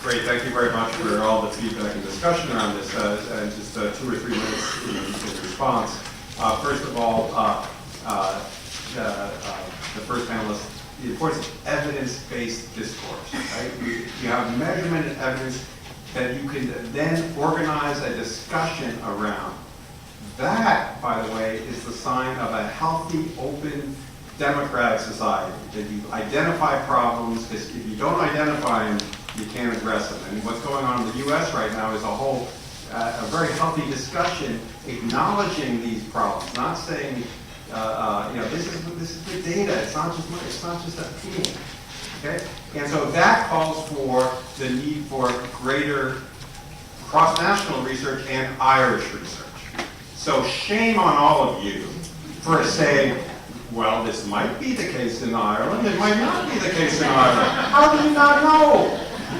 Great, thank you very much for all the feedback and discussion around this. And just 2 or 3 minutes in response. First of all, the first panelist, the importance of evidence-based discourse. Right? You have measurement and evidence that you can then organize a discussion around. That, by the way, is the sign of a healthy, open, democratic society. That you identify problems, because if you don't identify them, you can't address them. And what's going on in the U.S. right now is a very healthy discussion, acknowledging these problems, not saying, this is the data. It's not just opinion. Okay, and so that calls for the need for greater cross-national research and Irish research. So shame on all of you for saying, well, this might be the case in Ireland, it might not be the case in Ireland. How do you not know?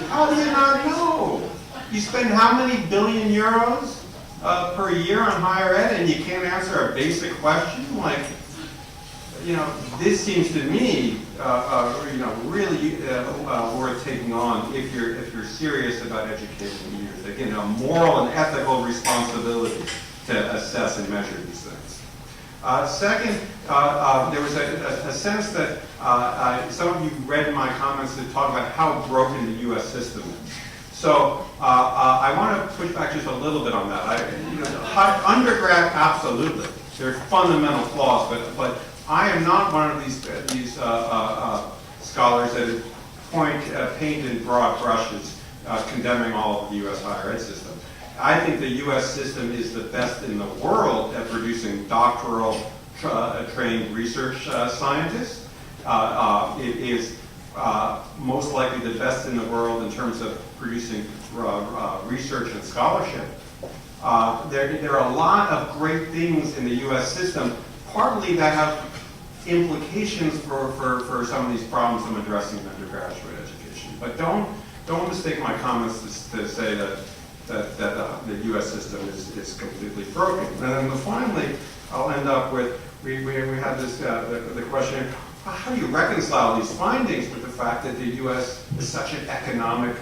How do you not know? You spend how many billion euros per year on higher ed and you can't answer a basic question? Like, this seems to me, really worth taking on if you're serious about educating leaders. Again, a moral and ethical responsibility to assess and measure these things. Second, there was a sense that some of you read my comments that talk about how broken the U.S. system is. So I want to push back just a little bit on that. Undergrad, absolutely. There are fundamental flaws, but I am not one of these scholars that paint in broad brushes condemning all of the U.S. higher ed system. I think the U.S. system is the best in the world at producing doctoral trained research scientists. It is most likely the best in the world in terms of producing research and scholarship. There are a lot of great things in the U.S. system, partly that have implications for some of these problems I'm addressing in undergraduate education. But don't mistake my comments to say that the U.S. system is completely broken. And then finally, I'll end up with, we had this, the question, how do you reconcile these findings with the fact that the U.S. is such an economic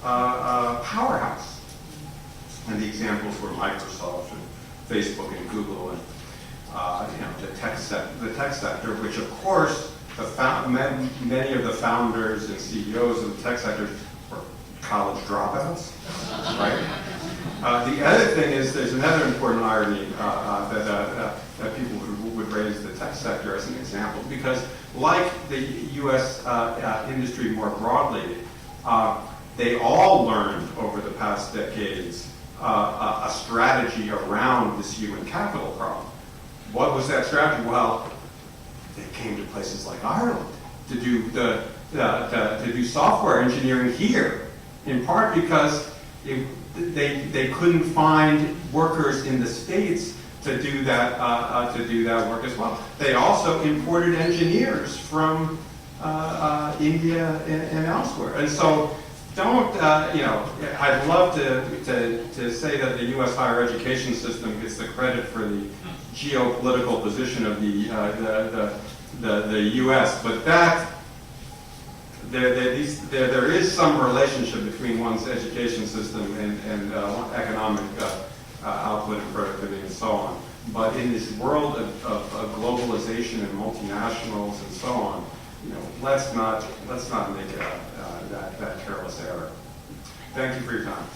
powerhouse? And the examples were Microsoft and Facebook and Google and the tech sector, which of course many of the founders and CEOs of the tech sector were college dropouts, right? The other thing is there's another important irony that people would raise the tech sector as an example, because like the U.S. Industry more broadly, they all learned over the past decades a strategy around this human capital problem. What was that strategy? Well, they came to places like Ireland to do to do software engineering here, in part because they couldn't find workers in the States to do that work as well. They also imported engineers from India and elsewhere, and so. I'd love to say that the U.S. higher education system gets the credit for the geopolitical position of the U.S., but there is some relationship between one's education system and economic output and productivity and so on. But in this world of globalization and multinationals and so on, let's not make that careless error. Thank you for your time.